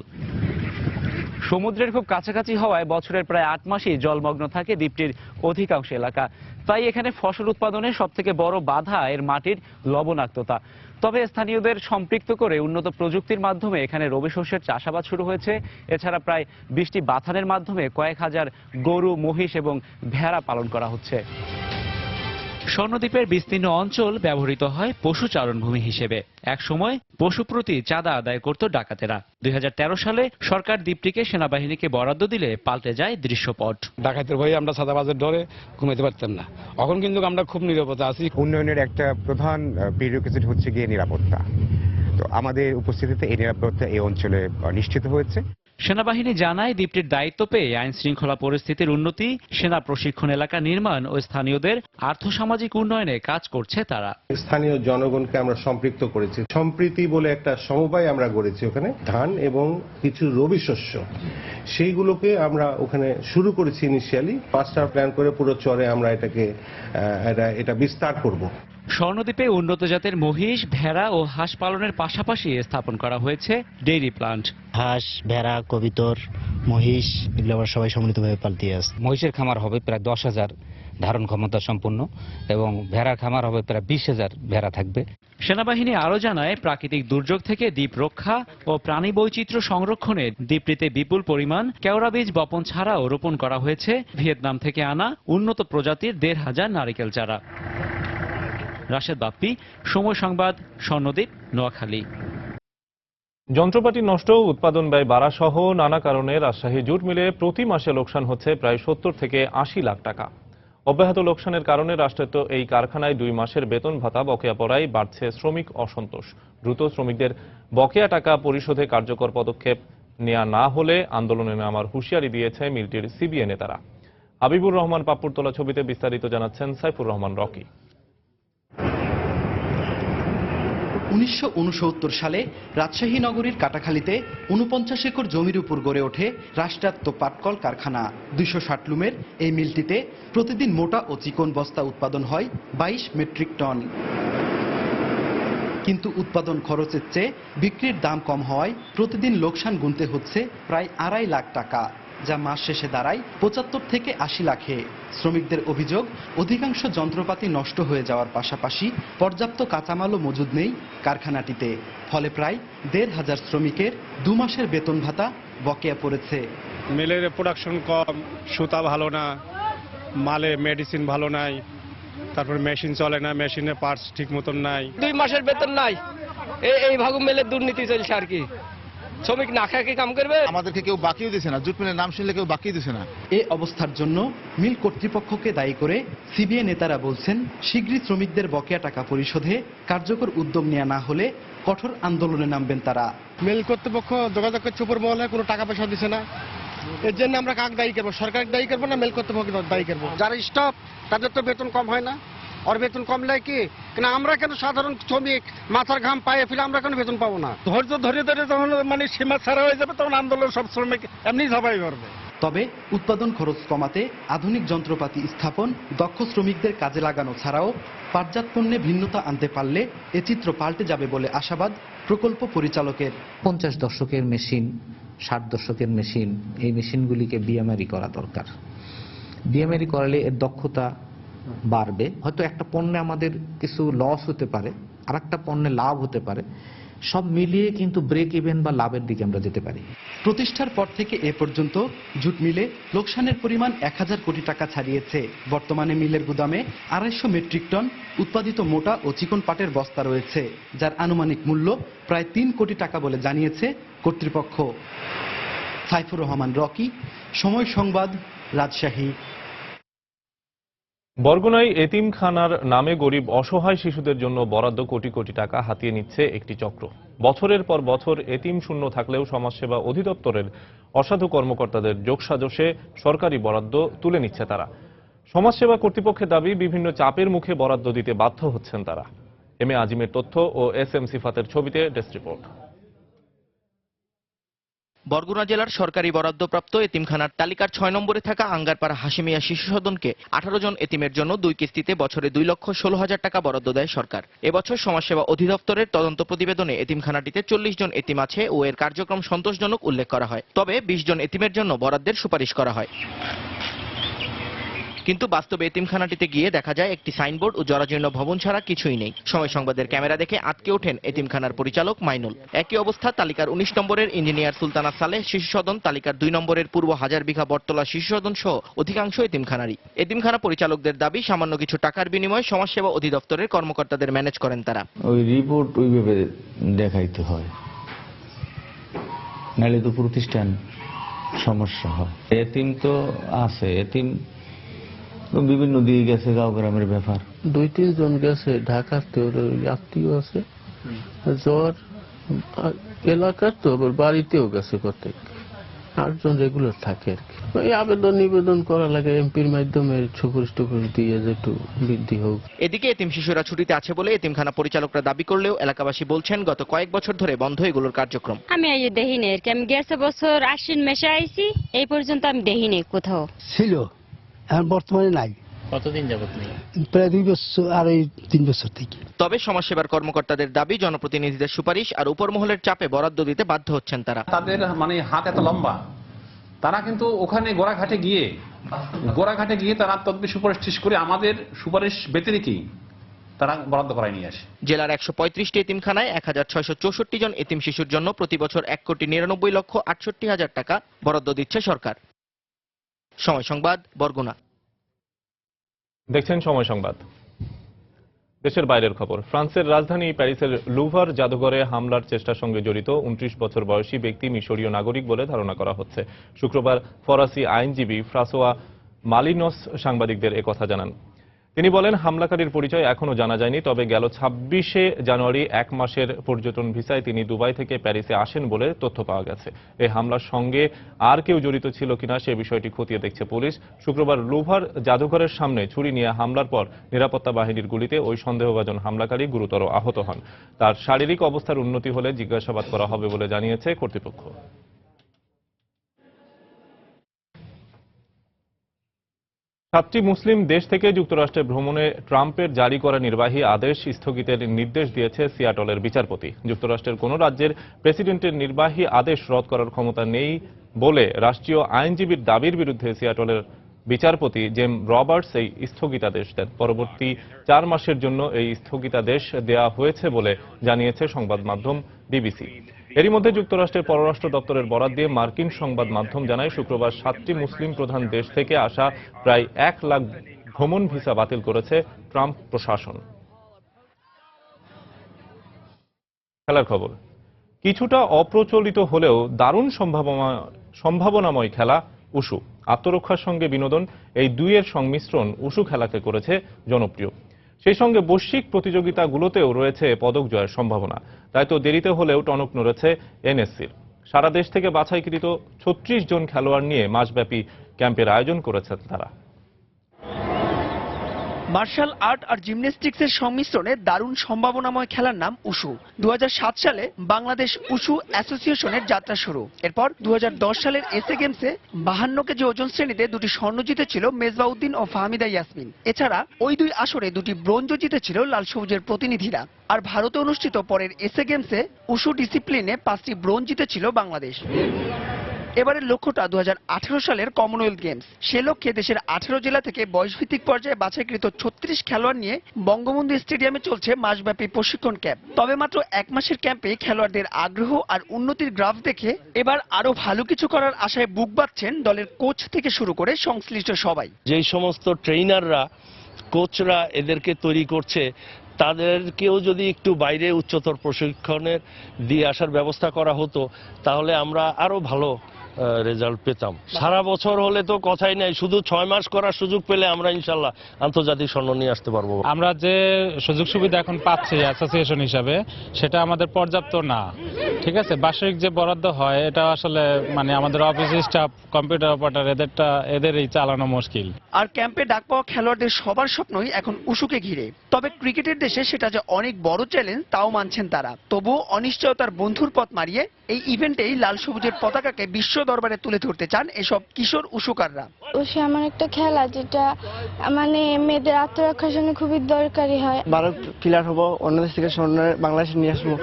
সমুদ্রের খুব কাছাকাছি হওয়ায় বছরের প্রায় 8 মাসই জলমগ্ন থাকে দ্বীপটির অধিকাংশ এলাকা। তাই এখানে ফসল উৎপাদনে সবথেকে বড় বাধা এর মাটির লবণাক্ততা। তবে স্থানীয়দের সম্পৃক্ত করে উন্নত প্রযুক্তির মাধ্যমে এখানে রবি শস্যের চাষাবাদ শুরু হয়েছে। এছাড়া প্রায় 20টি বাথানের মাধ্যমে কয়েক হাজার গরু, মহিষ এবং ভেড়া পালন করা হচ্ছে। স্বর্ণদ্বীপের বিস্তীর্ণ অঞ্চল ব্যবহৃত হয় পশুচারণভূমি হিসেবে। এক সময় পশু প্রতি চাঁদা আদায় করত ডাকাতেরা। 2013 সালে সরকার দ্বীপটিকে সেনাবাহিনীকে বরাদ্দ দিলে পাল্টে যায় দৃশ্যপট। ডাকাতের ভয়ে আমরা চাঁদাবাজের ডরে ঘুমাইতে পারতাম না, এখন কিন্তু আমরা খুব নিরাপদে আছি। উন্নয়নের একটা প্রধান প্রিরেকুইজিট হচ্ছে গিয়ে নিরাপত্তা। তো আমাদের উপস্থিতিতে এই নিরাপত্তা এই অঞ্চলে নিশ্চিত হয়েছে। সেনাবাহিনী জানায় দ্বীপটির দায়িত্ব পেয়ে আইন শৃঙ্খলা পরিস্থিতির উন্নতি, সেনা প্রশিক্ষণ এলাকা নির্মাণ ও স্থানীয়দের আর্থসামাজিক উন্নয়নে কাজ করছে তারা। স্থানীয় জনগণকে আমরা সম্পৃক্ত করেছি। সম্প্রীতি বলে একটা সমবায় আমরা গড়েছি ওখানে, ধান এবং কিছু রবি শস্য, সেইগুলোকে আমরা ওখানে শুরু করেছি ইনিশিয়ালি। মাস্টার প্ল্যান করে পুরো চরে আমরা এটা বিস্তার করব। স্বর্ণদ্বীপে উন্নত জাতের মহিষ, ভেড়া ও হাঁস পালনের পাশাপাশি স্থাপন করা হয়েছে ডেইরি প্লান্ট। হাঁস, ভেড়া, কবিতর, মহিষ এগুলো আমরা সবাই সম্মিলিতভাবে পালতে আসছি। মহিষের খামার হবে প্রায় 10,000 ধারণ ক্ষমতা সম্পন্ন এবং ভেড়ার খামার হবে প্রায় 20,000 ভেড়া থাকবে। সেনাবাহিনী আরো জানায় প্রাকৃতিক দুর্যোগ থেকে দ্বীপ রক্ষা ও প্রাণী বৈচিত্র্য সংরক্ষণে দ্বীপটিতে বিপুল পরিমাণ কেওড়া বীজ বপন ছাড়াও রোপণ করা হয়েছে ভিয়েতনাম থেকে আনা উন্নত প্রজাতির 1,500 নারিকেল চারা। রাশেদ বাপ্পি, সময় সংবাদ, স্বর্ণদ্বীপ, নোয়াখালী। যন্ত্রপাতি নষ্ট, উৎপাদন ব্যয় বাড়া সহ নানা কারণে রাজশাহী জুট মিলে প্রতি মাসে লোকসান হচ্ছে প্রায় 70 থেকে 80 লাখ টাকা। অব্যাহত লোকসানের কারণে রাষ্ট্রায়ত্ত এই কারখানায় 2 মাসের বেতন ভাতা বকেয়া পড়ায় বাড়ছে শ্রমিক অসন্তোষ। দ্রুত শ্রমিকদের বকেয়া টাকা পরিশোধে কার্যকর পদক্ষেপ নেওয়া না হলে আন্দোলনে নামার হুঁশিয়ারি দিয়েছে মিলটির সিবিএ নেতারা। হাবিবুর রহমান পাপ্পুর তোলা ছবিতে বিস্তারিত জানাচ্ছেন সাইফুর রহমান রকি। 1969 সালে রাজশাহী নগরীর কাটাখালীতে 49 একর জমির উপর গড়ে ওঠে রাষ্ট্রায়ত্ত পাটকল কারখানা। 260 লুমের এই মিলটিতে প্রতিদিন মোটা ও চিকন বস্তা উৎপাদন হয় 22 মেট্রিক টন। কিন্তু উৎপাদন খরচের চেয়ে বিক্রির দাম কম হওয়ায় প্রতিদিন লোকসান গুনতে হচ্ছে প্রায় 2.5 লাখ টাকা, যা মাস শেষে দাঁড়ায় 75 থেকে 80 লাখে। শ্রমিকদের অভিযোগ, অধিকাংশ যন্ত্রপাতি নষ্ট হয়ে যাওয়ার পাশাপাশি পর্যাপ্ত কাঁচামালও মজুদ নেই কারখানাটিতে। ফলে প্রায় 1,500 শ্রমিকের 2 মাসের বেতন ভাতা বকেয়া পড়েছে। মিলের প্রোডাকশন কম, সুতা ভালো না, মালে মেডিসিন ভালো নাই, তারপরে মেশিন চলে না, মেশিনে পার্টস ঠিক মতন নাই। 2 মাসের বেতন নাই, এই ভাগু মেলে দুর্নীতি চলছে আর কি। শ্রমিক না খেয়ে কি কাম করবে? আমাদেরকে কেউ বাকিও দিছে না, জুট মিলের নাম শুনলে কেউ বাকি দিছে না। এ অবস্থার জন্য মিল কর্তৃপক্ষকে দায়ী করে সিবিআই নেতারা বলছেন, শীঘ্রই শ্রমিকদের বকেয়া টাকা পরিশোধে কার্যকর উদ্যোগ নেওয়া না হলে কঠোর আন্দোলনে নামবেন তারা। মিল কর্তৃপক্ষ যোগাযোগ করছে উপর মহলে, কোনো টাকা পয়সা দিছে না। এর জন্য আমরা কাক দায়ী করবো? সরকারকে দায়ী করবো না মিল কর্তৃপক্ষকে দায়ী করবো? যারা স্টাফ তাদের তো বেতন কম হয় না, আর বেতন কম লাগে কি কিন্তু আমরা কেন সাধারণ শ্রমিক মাথার ঘাম পায়ে ফেলে আমরা কেন বেতন পাবো না? ধৈর্য ধরে ধরে যখন মানে সীমা ছাড়া হয়ে যাবে তখন আন্দোলন সব শ্রমিক এমনি ঝাঁপাই করবে। তবে উৎপাদন খরচ কমাতে আধুনিক যন্ত্রপাতি স্থাপন, দক্ষ শ্রমিকদের কাজে লাগানো ছাড়াও পাটজাত পণ্যে ভিন্নতা আনতে পারলে এ চিত্র পাল্টে যাবে বলে আশাবাদ প্রকল্প পরিচালকের। 50 দশকের মেশিন, 60 দশকের মেশিন, এই মেশিনগুলিকে বিএমআরই করা দরকার। বিএমআরই করালে এর দক্ষতা বাড়বে। হয়তো একটা পণ্যে আমাদের কিছু লস হতে পারে, আর একটা পণ্যে লাভ হতে পারে, সব মিলিয়ে কিন্তু ব্রেক ইভেন বা লাভের দিকে আমরা যেতে পারি। প্রতিষ্ঠার পর থেকে এ পর্যন্ত জুট মিলে লোকসানের পরিমাণ 1000 কোটি টাকা ছাড়িয়েছে। বর্তমানে মিলের গুদামে 250 মেট্রিক টন উৎপাদিত মোটা ও চিকন পাটের বস্তা রয়েছে, যার আনুমানিক মূল্য প্রায় 3 কোটি টাকা বলে জানিয়েছে কর্তৃপক্ষ। সাইফুর রহমান রকি, সময় সংবাদ, রাজশাহী। বরগুনায় এতিমখানার নামে গরিব অসহায় শিশুদের জন্য বরাদ্দ কোটি কোটি টাকা হাতিয়ে নিচ্ছে একটি চক্র। বছরের পর বছর এতিম শূন্য থাকলেও সমাজসেবা অধিদপ্তরের অসাধু কর্মকর্তাদের যোগসাজশে সরকারি বরাদ্দ তুলে নিচ্ছে তারা। সমাজসেবা কর্তৃপক্ষের দাবি, বিভিন্ন চাপের মুখে বরাদ্দ দিতে বাধ্য হচ্ছেন তারা। এম এ আজিমের তথ্য ও এস এম সিফাতের ছবিতে ডেস্ক রিপোর্ট। বরগুনা জেলার সরকারি বরাদ্দপ্রাপ্ত এতিমখানার তালিকার 6 নম্বরে থাকা আঙ্গারপাড়া হাশিমিয়া শিশু সদনকে 18 জন এতিমের জন্য 2 কিস্তিতে বছরে 2,16,000 টাকা বরাদ্দ দেয় সরকার। এবছর সমাজসেবা অধিদপ্তরের তদন্ত প্রতিবেদনে এতিমখানাটিতে 40 জন এতিম আছে ও এর কার্যক্রম সন্তোষজনক উল্লেখ করা হয়। তবে 20 জন এতিমের জন্য বরাদ্দের সুপারিশ করা হয়। কিন্তু বাস্তবে এতিমখানাটিতে গিয়ে দেখা যায় একটি সাইনবোর্ড ও জরাজীর্ণ ভবন ছাড়া কিছুই নেই। সময় সংবাদের ক্যামেরা দেখে আটকে ওঠেন এতিমখানার পরিচালক মাইনুল। একই অবস্থা তালিকার 19 নম্বরের ইঞ্জিনিয়ার সুলতানা সালেহ শিশু সদন, তালিকার 2 নম্বরের পূর্ব হাজার বিঘা বটতলা শিশু সদন সহ অধিকাংশ এতিমখানারই। এতিমখানা পরিচালকদের দাবি, সামান্য কিছু টাকার বিনিময়ে সমাজসেবা অধিদপ্তরের কর্মকর্তাদের ম্যানেজ করেন তারা। ওই রিপোর্ট ওইভাবে দেখাইতে হয়, নাহলে তো প্রতিষ্ঠান সমস্যা হয়। এতিম তো আছে, এতিম বিভিন্ন দিকে গেছে, গাঁও গ্রামের ব্যাপার। 2-3 জন গেছে, ঢাকাতে আত্মীয় আছে, জ্বর এলাকার তো আবার বাড়িতেও গেছে প্রত্যেক 8 জন রেগুলার থাকে আর কি। ওই আবেদন নিবেদন করা লাগে এমপির মাধ্যমে, সুপারিশ টুপারিশ দিয়ে যে একটু বৃদ্ধি হোক। এদিকে এতিম শিশুরা ছুটিতে আছে বলে এতিমখানা পরিচালকরা দাবি করলেও এলাকাবাসী বলছেন গত কয়েক বছর ধরে বন্ধ এগুলোর কার্যক্রম। আমি এই দেখিনি আর কি, আমি গেছে বছর আশ্বিন মেশে আইছি, এই পর্যন্ত আমি দেখিনি কোথাও। ছিল, এখন বর্তমানে নাই। কতদিন যাবত নেই? প্রায় 2 বছর, আর এই 3 বছর থেকে। তবে সমাজসেবার কর্মকর্তাদের দাবি, জনপ্রতিনিধিদের সুপারিশ আর উপর মহলের চাপে বরাদ্দ দিতে বাধ্য হচ্ছেন তারা। তাদের মানে হাত এত লম্বা, তারা কিন্তু ওখানে গোড়াঘাটে গিয়ে তারা তদবির সুপারিশ শেষ করে আমাদের সুপারিশ ব্যতিরেকেই তারা বরাদ্দ করায় নিয়ে আসে। জেলার 135টি এতিমখানায় 1664 জন এতিম শিশুর জন্য প্রতি বছর 1,99,68,000 টাকা বরাদ্দ দিচ্ছে সরকার। সময় সংবাদ, বরগুনা। দেখছেন সময় সংবাদ। দেশের বাইরের খবর। ফ্রান্সের রাজধানী প্যারিসের লুভার জাদুঘরে হামলার চেষ্টার সঙ্গে জড়িত 29 বছর বয়সী ব্যক্তি মিশরীয় নাগরিক বলে ধারণা করা হচ্ছে। শুক্রবার ফরাসি আইনজীবী ফ্রাঁসোয়া মালিনস সাংবাদিকদের একথা জানান। তিনি বলেন, হামলাকারীর পরিচয় এখনো জানা যায়নি, তবে গেল 26শে জানুয়ারি 1 মাসের পর্যটন ভিসায় তিনি দুবাই থেকে প্যারিসে আসেন বলে তথ্য পাওয়া গেছে। এই হামলার সঙ্গে আর কেউ জড়িত ছিল কিনা সে বিষয়টি খতিয়ে দেখছে পুলিশ। শুক্রবার লুভার জাদুঘরের সামনে ছুরি নিয়ে হামলার পর নিরাপত্তা বাহিনীর গুলিতে ওই সন্দেহভাজন হামলাকারী গুরুতর আহত হন। তার শারীরিক অবস্থার উন্নতি হলে জিজ্ঞাসাবাদ করা হবে বলে জানিয়েছে কর্তৃপক্ষ। 7টি মুসলিম দেশ থেকে যুক্তরাষ্ট্রে ভ্রমণে ট্রাম্পের জারি করা নির্বাহী আদেশ স্থগিতের নির্দেশ দিয়েছে সিয়াটলের বিচারপতি। যুক্তরাষ্ট্রের কোন রাজ্যের প্রেসিডেন্টের নির্বাহী আদেশ রদ করার ক্ষমতা নেই বলে রাষ্ট্রীয় আইনজীবীর দাবির বিরুদ্ধে সিয়াটলের বিচারপতি জেম রবার্টস এই স্থগিতাদেশ দেন। পরবর্তী 4 মাসের জন্য এই স্থগিতাদেশ দেওয়া হয়েছে বলে জানিয়েছে সংবাদ মাধ্যম বিবিসি। এরই মধ্যে যুক্তরাষ্ট্রের পররাষ্ট্র দপ্তরের বরাত দিয়ে মার্কিন সংবাদ মাধ্যম জানায় শুক্রবার 7টি মুসলিম প্রধান দেশ থেকে আসা প্রায় 1 লাখ ভ্রমণ ভিসা বাতিল করেছে ট্রাম্প প্রশাসন। খেলার খবর। কিছুটা অপ্রচলিত হলেও দারুণ সম্ভাবনাময় খেলা উশু। আত্মরক্ষার সঙ্গে বিনোদন, এই দুইয়ের সংমিশ্রণ উশু খেলাকে করেছে জনপ্রিয়। সেই সঙ্গে বৈশ্বিক প্রতিযোগিতাগুলোতেও রয়েছে পদক জয়ের সম্ভাবনা। তাই তো দেরিতে হলেও টনক নড়েছে এনএসসির। সারা দেশ থেকে বাছাইকৃত 36 জন খেলোয়াড় নিয়ে মাসব্যাপী ক্যাম্পের আয়োজন করেছেন তারা। মার্শাল আর্ট আর জিমন্যাস্টিক্সের সংমিশ্রণে দারুণ সম্ভাবনাময় খেলার নাম উশু। 2007 সালে বাংলাদেশ উশু অ্যাসোসিয়েশনের যাত্রা শুরু। এরপর 2010 সালের এসএ গেমসে 52 কেজি ওজন শ্রেণীতে 2টি স্বর্ণ জিতেছিল মেজবাউদ্দিন ও ফাহমিদা ইয়াসমিন। এছাড়া ওই 2 আসরে 2টি ব্রোঞ্জও জিতেছিল লাল সবুজের প্রতিনিধিরা। আর ভারতে অনুষ্ঠিত পরের এসএ গেমসে উশু ডিসিপ্লিনে 5টি ব্রোঞ্জ জিতেছিল বাংলাদেশ। এবারের লক্ষ্যটা 2018 সালের কমনওয়েলথ গেমস। সে লক্ষ্যে দেশের 18 জেলা থেকে বয়সভিত্তিক পর্যায়ে বাছাইকৃত 36 খেলোয়াড় নিয়ে বঙ্গবন্ধু স্টেডিয়ামে চলছে মাসব্যাপী প্রশিক্ষণ ক্যাম্প। তবে মাত্র 1 মাসের ক্যাম্পে খেলোয়াড়দের আগ্রহ আর উন্নতির গ্রাফ দেখে এবার আরো ভালো কিছু করার আশায় বুক বাঁধছেন দলের কোচ থেকে শুরু করে সংশ্লিষ্ট সবাই। যেই সমস্ত ট্রেইনাররা, কোচরা এদেরকে তৈরি করছে, তাদেরকেও যদি একটু বাইরে উচ্চতর প্রশিক্ষণের দিয়ে আসার ব্যবস্থা করা হতো, তাহলে আমরা আরো ভালো রেজাল্ট পেতাম। সারা বছর হলে তো কথাই নাই, শুধু 6 মাস করার সুযোগ পেলে আমরা ইনশাল্লাহ আন্তর্জাতিক স্বর্ণ নিয়ে আসতে পারবো। আমরা যে সুযোগ সুবিধা এখন পাচ্ছি অ্যাসোসিয়েশন হিসাবে, সেটা আমাদের পর্যাপ্ত না। ঠিক আছে, বার্ষিক যে বরাদ্দ হয় এটা আসলে মানে আমাদের অফিস স্টাফ, কম্পিউটার অপারেটর এদেরই চালানো মুশকিল। আর ক্যাম্পে ডাক পাওয়া খেলোয়াড়দের সবার স্বপ্নই এখন উশুকে ঘিরে। তবে ক্রিকেটের দেশে সেটা যে অনেক বড় চ্যালেঞ্জ তাও মানছেন তারা। তবুও অনিশ্চয়তার বন্ধুর পথ মারিয়ে এই ইভেন্টেই লাল সবুজের পতাকাকে বিশ্ব দরবারে তুলে ধরতে চান এসব কিশোর উশুকাররা। উশু এমন একটা খেলা যেটা মানে মেয়েদের আত্মরক্ষার জন্য খুবই দরকারি হয়। ভারত প্লেয়ার হবো, অন্য দেশ থেকে বাংলাদেশে নিয়ে আসবো,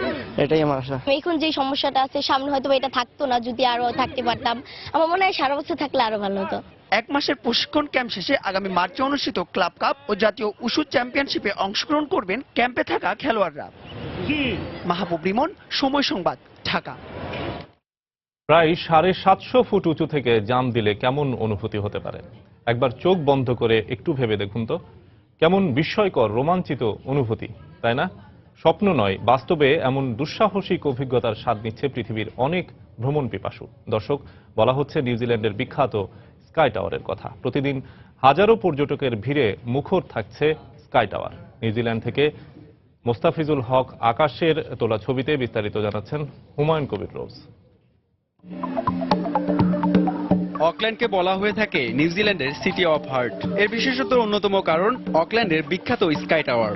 এটাই আমার আশা। এখন যে সমস্যাটা আছে সামনে হয়তো এটা থাকতো না, যদি আরো থাকতে পারতাম। আমার মনে হয় সারা বছর থাকলে আরো ভালো হতো। 1 মাসের প্রশিক্ষণ ক্যাম্প শেষে আগামী মার্চে অনুষ্ঠিত ক্লাব কাপ ও জাতীয় উশু চ্যাম্পিয়নশিপে অংশগ্রহণ করবেন ক্যাম্পে থাকা খেলোয়াড়রা। মাহবুব রিমন, সময় সংবাদ, ঢাকা। প্রায় 750 ফুট উঁচু থেকে জাম্প দিলে কেমন অনুভূতি হতে পারে? একবার চোখ বন্ধ করে একটু ভেবে দেখুন তো, কেমন বিস্ময়কর রোমাঞ্চিত অনুভূতি, তাই না? স্বপ্ন নয়, বাস্তবে এমন দুঃসাহসিক অভিজ্ঞতার স্বাদ নিচ্ছে পৃথিবীর অনেক ভ্রমণ পিপাসু। দর্শক, বলা হচ্ছে নিউজিল্যান্ডের বিখ্যাত স্কাই টাওয়ারের কথা। প্রতিদিন হাজারো পর্যটকের ভিড়ে মুখর থাকছে স্কাই টাওয়ার। নিউজিল্যান্ড থেকে মোস্তাফিজুল হক আকাশের তোলা ছবিতে বিস্তারিত জানাচ্ছেন হুমায়ুন কবির রোজ। অকল্যান্ডকে বলা হয়ে থাকে নিউজিল্যান্ডের সিটি অফ হার্ট। এর বিশেষত্বের অন্যতম কারণ অকল্যান্ডের বিখ্যাত স্কাই টাওয়ার।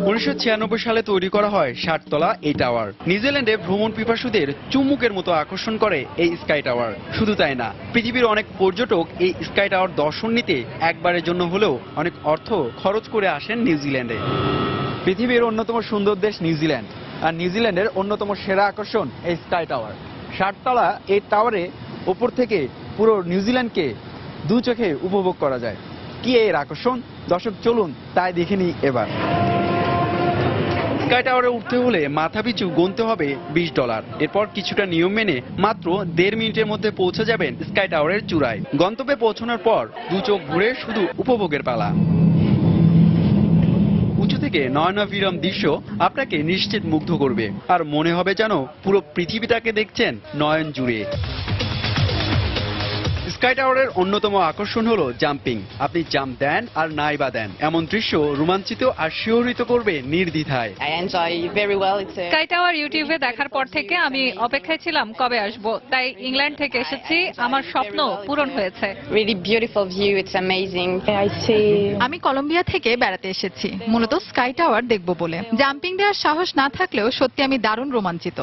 1996 সালে তৈরি করা হয় 60 তলা এই টাওয়ার। নিউজিল্যান্ডে ভ্রমণ পিপাসুদের চুম্বকের মতো আকর্ষণ করে এই স্কাই টাওয়ার। শুধু তাই না, পৃথিবীর অনেক পর্যটক এই স্কাই টাওয়ার দর্শন নিতে একবারের জন্য হলেও অনেক অর্থ খরচ করে আসেন নিউজিল্যান্ডে। পৃথিবীর অন্যতম সুন্দর দেশ নিউজিল্যান্ড, আর নিউজিল্যান্ডের অন্যতম সেরা আকর্ষণ এই স্কাই টাওয়ার। 60 তলা এই টাওয়ারে উপর থেকে পুরো নিউজিল্যান্ডকে দু চোখে উপভোগ করা যায়। কি এর আকর্ষণ? দর্শক, চলুন তাই দেখে নিই এবার। স্কাই টাওয়ারে উঠতে হলে মাথাপিছু গুনতে হবে $20। এরপর কিছুটা নিয়ম মেনে মাত্র 1.5 মিনিটের মধ্যে পৌঁছে যাবেন স্কাই টাওয়ারের চূড়ায়। গন্তব্যে পৌঁছানোর পর দু চোখ ঘুরে শুধু উপভোগের পালা। উঁচু থেকে নয়নাভিরাম দৃশ্য আপনাকে নিশ্চিত মুগ্ধ করবে, আর মনে হবে যেন পুরো পৃথিবীটাকে দেখছেন নয়ন জুড়ে। স্কাই টাওয়ারের অন্যতম আকর্ষণ হলো জাম্পিং। আপনি জাম্প দেন আর নাই বা দেন, এমন দৃশ্য রোমাঞ্চিত আর শিহরিত করবে নির্দ্বিধায়। স্কাই টাওয়ার ইউটিউবে দেখার পর থেকে আমি অপেক্ষায় ছিলাম কবে আসব, তাই ইংল্যান্ড থেকে এসেছি। আমার স্বপ্ন পূরণ হয়েছে। আমি কলম্বিয়া থেকে বেড়াতে এসেছি মূলত স্কাই টাওয়ার দেখব বলে। জাম্পিং দেওয়ার সাহস না থাকলেও সত্যি আমি দারুণ রোমাঞ্চিত।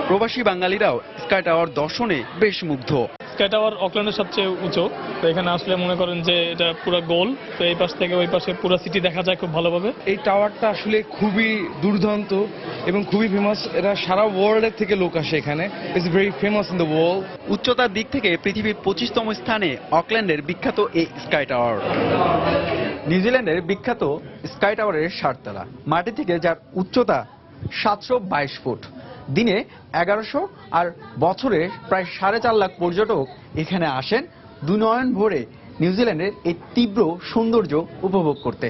প্রবাসী বাঙালিরাও স্কাই টাওয়ার দর্শনে বেশ মুগ্ধ। স্কাই টাওয়ার অকল্যান্ডের সবচেয়ে উঁচু, তো এখানে আসলে মনে করেন যে এটা পুরো গোল, তো এই পাশ থেকে ওই পাশে পুরো সিটি দেখা যায় খুব ভালোভাবে। এই টাওয়ারটা আসলে খুবই দুর্দান্ত এবং খুবই ফেমাস। এটা সারা ওয়ার্ল্ডের থেকে লোক আসে এখানে। It's very famous in the world. উচ্চতার দিক থেকে পৃথিবীর 25তম স্থানে অকল্যান্ডের বিখ্যাত এই স্কাই টাওয়ার। নিউজিল্যান্ডের বিখ্যাত স্কাই টাওয়ারের 60 তলা, মাটি থেকে যার উচ্চতা 722 ফুট। দিনে 1100 আর বছরে প্রায় 4.5 লাখ পর্যটক এখানে আসেন দুনয়ন ভরে নিউজিল্যান্ডের এই তীব্র সৌন্দর্য উপভোগ করতে।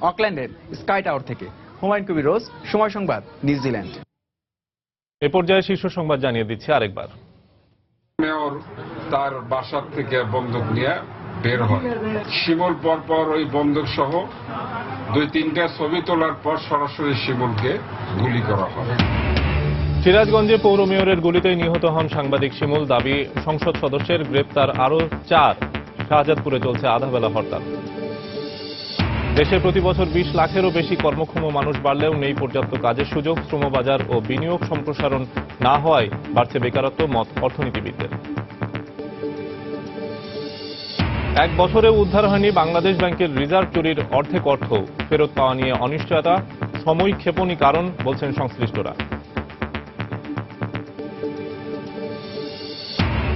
অকল্যান্ডের স্কাই টাওয়ার থেকে হুমায়ুন কবির রোজ, সময় সংবাদ, নিউজিল্যান্ড। এ পর্যায়ে শীর্ষ সংবাদ জানিয়ে দিচ্ছি আরেকবার। মেয়র তার বাসার থেকে বন্দুক নিয়ে বের হয়। শিমুল পরপর ওই বন্দুক সহ 2-3টা ছবি তোলার পর সরাসরি শিমুলকে গুলি করা হয়। সিরাজগঞ্জে পৌর মেয়রের গুলিতেই নিহত হন সাংবাদিক শিমুল। দাবি সংসদ সদস্যের গ্রেপ্তার আরও 4। শাহজাদপুরে চলছে আধাবেলা হরতাল। দেশে প্রতি বছর 20 লাখেরও বেশি কর্মক্ষম মানুষ বাড়লেও নেই পর্যাপ্ত কাজের সুযোগ। শ্রমবাজার ও বিনিয়োগ সম্প্রসারণ না হওয়ায় বাড়ছে বেকারত্ব, মত অর্থনীতিবিদদের। 1 বছরেও উদ্ধার হয়নি বাংলাদেশ ব্যাংকের রিজার্ভ চুরির অর্ধেক অর্থ। ফেরত পাওয়া নিয়ে অনিশ্চয়তা, সময়ক্ষেপণই কারণ বলছেন সংশ্লিষ্টরা।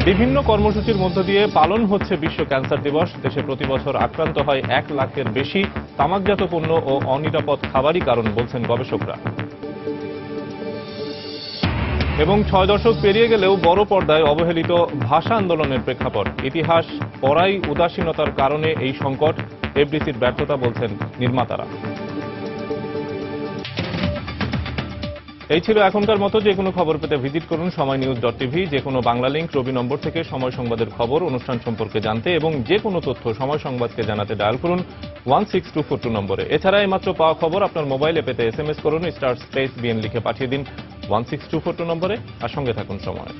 বিভিন্ন কর্মসূচির মধ্য দিয়ে পালন হচ্ছে বিশ্ব ক্যান্সার দিবস। দেশে প্রতি বছর আক্রান্ত হয় 1 লাখের বেশি। তামাকজাত পণ্য ও অনিরাপদ খাবারই কারণ বলছেন গবেষকরা। এবং 6 দশক পেরিয়ে গেলেও বড় পর্দায় অবহেলিত ভাষা আন্দোলনের প্রেক্ষাপট। ইতিহাস পড়াই উদাসীনতার কারণে এই সংকট, এফডিসির ব্যর্থতা বলছেন নির্মাতারা। এই ছিল এখনকার মতো। যে কোনো খবর পেতে ভিজিট করুন সময়নিউজ.tv। যে কোনো বাংলা লিংক রবি নম্বর থেকে সময় সংবাদের খবর, অনুষ্ঠান সম্পর্কে জানতে এবং যে কোনো তথ্য সময় সংবাদকে জানাতে ডায়াল করুন 16242 নম্বরে। এছাড়া এইমাত্র পাওয়া খবর আপনার মোবাইলে পেতে SMS করুন *BN লিখে পাঠিয়ে দিন 16242 নম্বরে। আর সঙ্গে থাকুন সময়।